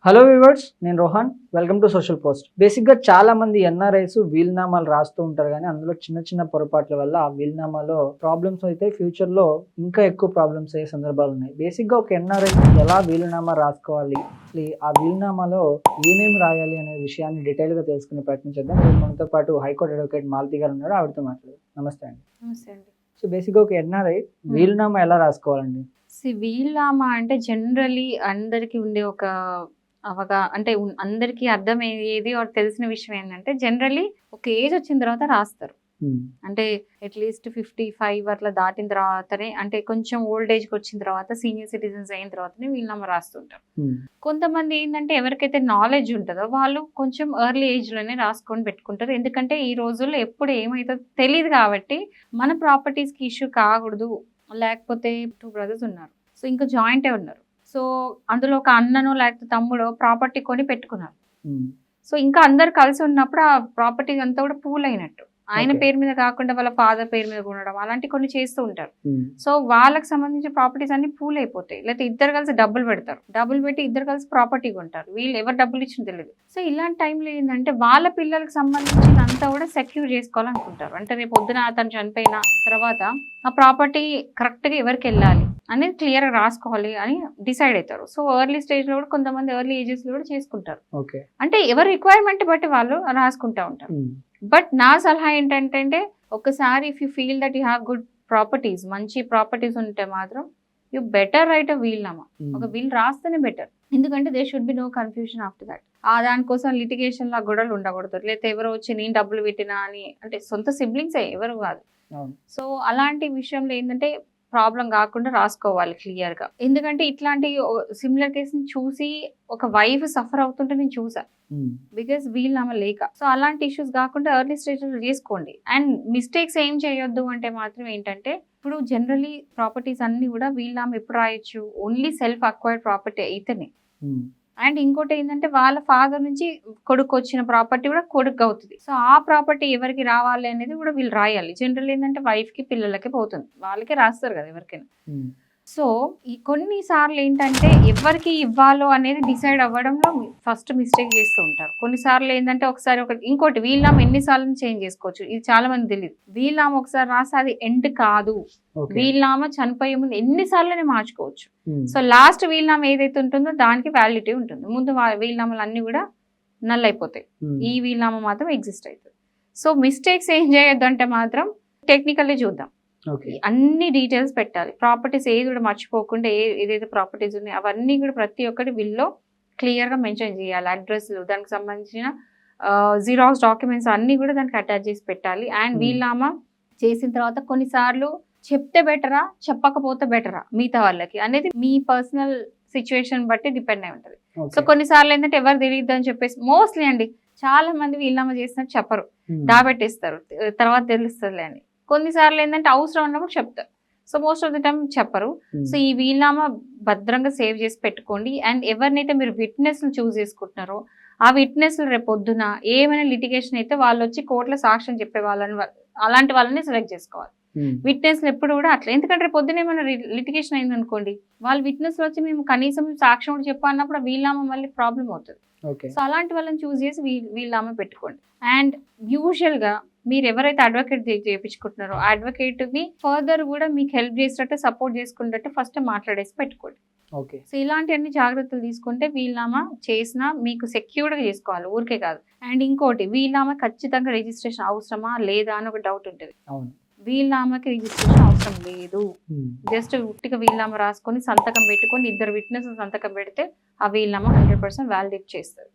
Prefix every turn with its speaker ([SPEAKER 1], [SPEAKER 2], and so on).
[SPEAKER 1] Hello viewers, నేను Rohan. Welcome to social post. బేసిక్గా చాలా మంది ఎన్ఆర్ఐస్ వీలునామాలు రాస్తూ ఉంటారు, కానీ అందులో చిన్న చిన్న పొరపాట్ల వల్ల ఆ వీలునామాలో ప్రాబ్లమ్స్ అయితే ఫ్యూచర్లో ఇంకా ఎక్కువ ప్రాబ్లమ్స్ అయ్యే సందర్భాలు ఉన్నాయి. బేసిక్గా ఒక ఎన్ఆర్ఐ ఎలా వీలునామా రాసుకోవాలి, ఆ వీలునామాలో ఏమేమి రాయాలి అనే విషయాన్ని డీటెయిల్గా తెలుసుకునే ప్రయత్నం చేద్దాం. మనతో పాటు హైకోర్టు అడ్వకేట్ మాలతి గారు ఉన్నారు, ఆవిడతో మాట్లాడదాం. నమస్తే అండి.
[SPEAKER 2] నమస్తే అండి.
[SPEAKER 1] సో బేసిక్గా ఒక ఎన్ఆర్ఐ వీలునామా ఎలా రాసుకోవాలండి?
[SPEAKER 2] వీలునామా అంటే జనరలీ అందరికి ఉండే ఒక అంటే అందరికీ అర్థమయ్యేది తెలిసిన విషయం ఏంటంటే జనరలీ ఒక ఏజ్ వచ్చిన తర్వాత రాస్తారు. అంటే అట్లీస్ట్ 55 అట్లా దాటిన తర్వాతనే, అంటే కొంచెం ఓల్డ్ ఏజ్కి వచ్చిన తర్వాత, సీనియర్ సిటిజన్స్ అయిన తర్వాతనే వీలునామా రాస్తుంటారు. కొంతమంది ఏంటంటే ఎవరికైతే నాలెడ్జ్ ఉంటుందో వాళ్ళు కొంచెం ఎర్లీ ఏజ్లోనే రాసుకొని పెట్టుకుంటారు. ఎందుకంటే ఈ రోజుల్లో ఎప్పుడు ఏమవుతుందో తెలియదు కాబట్టి మన ప్రాపర్టీస్కి ఇష్యూ కాకూడదు. లేకపోతే 2 brothers ఉన్నారు, సో ఇంకా జాయింటే ఉన్నారు. సో అందులో ఒక అన్ననో లేకపోతే తమ్ముడో ప్రాపర్టీ కొని పెట్టుకున్నారు. సో ఇంకా అందరు కలిసి ఉన్నప్పుడు ఆ ప్రాపర్టీ అంతా కూడా పూల్ అయినట్టు. ఆయన పేరు మీద కాకుండా వాళ్ళ ఫాదర్ పేరు మీద కొనడం అలాంటి కొన్ని చేస్తూ ఉంటారు. సో వాళ్ళకి సంబంధించిన ప్రాపర్టీస్ అన్ని పూల్ అయిపోతాయి. లేకపోతే ఇద్దరు కలిసి డబ్బులు పెడతారు, డబ్బులు పెట్టి ఇద్దరు కలిసి ప్రాపర్టీ కొంటారు. వీళ్ళు ఎవరు డబ్బులు ఇచ్చిన తెలియదు. సో ఇలాంటి టైంలో ఏంటంటే వాళ్ళ పిల్లలకు సంబంధించినంతా కూడా సెక్యూర్ చేసుకోవాలనుకుంటారు. అంటే రేపు పొద్దున అతను చనిపోయిన తర్వాత ఆ ప్రాపర్టీ కరెక్ట్గా ఎవరికి వెళ్ళాలి అనేది క్లియర్గా రాసుకోవాలి అని డిసైడ్ అవుతారు. సో ఎర్లీ స్టేజ్లో కూడా కొంతమంది ఎర్లీ ఏజెస్లో కూడా చేసుకుంటారు. అంటే ఎవరి రిక్వైర్మెంట్ బట్టి వాళ్ళు రాసుకుంటూ ఉంటారు. బట్ నా సలహా ఏంటంటే ఒకసారి if you feel that you have good properties, మంచి ప్రాపర్టీస్ ఉంటే మాత్రం యూ బెటర్ రైట్ అ వీల్నామా. ఒక వీల్ రాస్తేనే బెటర్. ఎందుకంటే there should be no confusion after that. దానికోసం లిటిగేషన్ లా గొడవలు ఉండకూడదు. లేకపోతే ఎవరో వచ్చి నేను డబ్బులు పెట్టినా అని, అంటే సొంత సిబ్లింగ్సే ఎవరు కాదు. సో అలాంటి విషయంలో ఏంటంటే ప్రాబ్లం కాకుండా రాసుకోవాలి క్లియర్గా. ఎందుకంటే ఇట్లాంటి సిమిలర్ కేసుని చూసి ఒక వైఫ్ సఫర్ అవుతుంటే నేను చూసా, బికాస్ వీలునామా లేక. సో అలాంటి ఇష్యూస్ కాకుండా ఎర్లీ స్టేజ్లో చేసుకోండి. అండ్ మిస్టేక్స్ ఏం చేయొద్దు అంటే మాత్రం ఏంటంటే, ఇప్పుడు జనరలీ ప్రాపర్టీస్ అన్ని కూడా వీలునామా ఎప్పుడు రాయొచ్చు, ఓన్లీ సెల్ఫ్ అక్వైర్డ్ ప్రాపర్టీ అయితేనే. అండ్ ఇంకోటి ఏంటంటే వాళ్ళ ఫాదర్ నుంచి కొడుకు వచ్చిన ప్రాపర్టీ కూడా కొడుకు అవుతుంది. సో ఆ ప్రాపర్టీ ఎవరికి రావాలి అనేది కూడా వీళ్ళు రాయాలి. జనరల్ ఏంటంటే వైఫ్కి పిల్లలకి పోతుంది, వాళ్ళకే రాస్తారు కదా ఎవరికైనా. సో ఈ కొన్నిసార్లు ఏంటంటే ఎవరికి ఇవ్వాలో అనేది డిసైడ్ అవ్వడంలో ఫస్ట్ మిస్టేక్ చేస్తూ ఉంటారు. కొన్నిసార్లు ఏంటంటే ఒకసారి ఇంకోటి వీలునామా ఎన్నిసార్లు చేంజ్ చేసుకోవచ్చు, ఇది చాలా మంది తెలియదు. వీలునామా ఒకసారి రాస్తే అది ఎండ్ కాదు. వీలునామా చనిపోయే ముందు ఎన్నిసార్లు మార్చుకోవచ్చు. సో లాస్ట్ వీలునామా ఏదైతే ఉంటుందో దానికి వ్యాలిడిటీ ఉంటుంది. ముందు వీలునామాలు అన్ని కూడా నల్ అయిపోతాయి, ఈ వీలునామా మాత్రం ఎగ్జిస్ట్ అవుతుంది. సో మిస్టేక్స్ ఏం చేయొద్దు అంటే మాత్రం టెక్నికల్లీ చూద్దాం. అన్ని డీటెయిల్స్ పెట్టాలి. ప్రాపర్టీస్ ఏది కూడా మర్చిపోకుండా ఏదైతే ప్రాపర్టీస్ ఉన్నాయో అవన్నీ కూడా ప్రతి ఒక్కటి బిల్లో క్లియర్గా మెన్షన్ చేయాలి. అడ్రస్లు, దానికి సంబంధించిన జిరాక్స్ డాక్యుమెంట్స్ అన్నీ కూడా దానికి అటాచ్ చేసి పెట్టాలి. అండ్ వీలునామా చేసిన తర్వాత కొన్నిసార్లు చెప్తే బెటరా చెప్పకపోతే బెటరా మిగతా వాళ్ళకి అనేది మీ పర్సనల్ సిచ్యువేషన్ బట్టి డిపెండ్ అయి ఉంటుంది. సో కొన్నిసార్లు ఏంటంటే ఎవరు తెలియదు అని చెప్పేసి మోస్ట్లీ అండి చాలా మంది వీలునామా చేసినట్టు చెప్పరు, దాబెట్టేస్తారు, తర్వాత తెలుస్తుంది అని. కొన్నిసార్లు ఏంటంటే అవసరం ఉన్నప్పుడు చెప్తారు. So most of the time చెప్పరు. సో ఈ వీలునామా భద్రంగా సేవ్ చేసి పెట్టుకోండి. అండ్ ఎవరినైతే మీరు విట్నెస్లు చూస్ చేసుకుంటున్నారో ఆ విట్నెస్లు రేపు పొద్దున ఏమైనా లిటిగేషన్ అయితే వాళ్ళు వచ్చి కోర్టులో సాక్ష్యం చెప్పే అలాంటి వాళ్ళని సెలెక్ట్ చేసుకోవాలి. విట్నెస్లు ఎప్పుడు కూడా అట్లా, ఎందుకంటే రేపు పొద్దున ఏమైనా లిటిగేషన్ అయింది అనుకోండి, వాళ్ళు విట్నెస్లు వచ్చి మేము కనీసం సాక్ష్యం కూడా చెప్పన్నప్పుడు వీలునామా మళ్ళీ ప్రాబ్లం అవుతుంది. సో అలాంటి వాళ్ళని చూస్ చేసి వీలునామా పెట్టుకోండి. అండ్ యూజువల్గా మీరు ఎవరైతే అడ్వకేట్ చేయించుకుంటున్నారో ఆ అడ్వకేట్ని ఫర్దర్ కూడా మీకు హెల్ప్ చేసేటట్టు, సపోర్ట్ చేసుకునేటట్టు ఫస్ట్ మాట్లాడేసి పెట్టుకోండి. సో ఇలాంటి అన్ని జాగ్రత్తలు తీసుకుంటే వీలునామా చేసినా మీకు సెక్యూర్డ్గా చేసుకోవాలి, ఊరికే కాదు. అండ్ ఇంకోటి, వీలునామా ఖచ్చితంగా రిజిస్ట్రేషన్ అవసరమా లేదా అని ఒక డౌట్ ఉంటుంది. వీలునామాకి రిజిస్ట్రేషన్ అవసరం లేదు. జస్ట్ ఉట్టిగా వీలునామా రాసుకొని సంతకం పెట్టుకొని ఇద్దరు విట్నెస్ సంతకం పెడితే ఆ వీలునామా 100% వ్యాలిడేట్ చేస్తారు.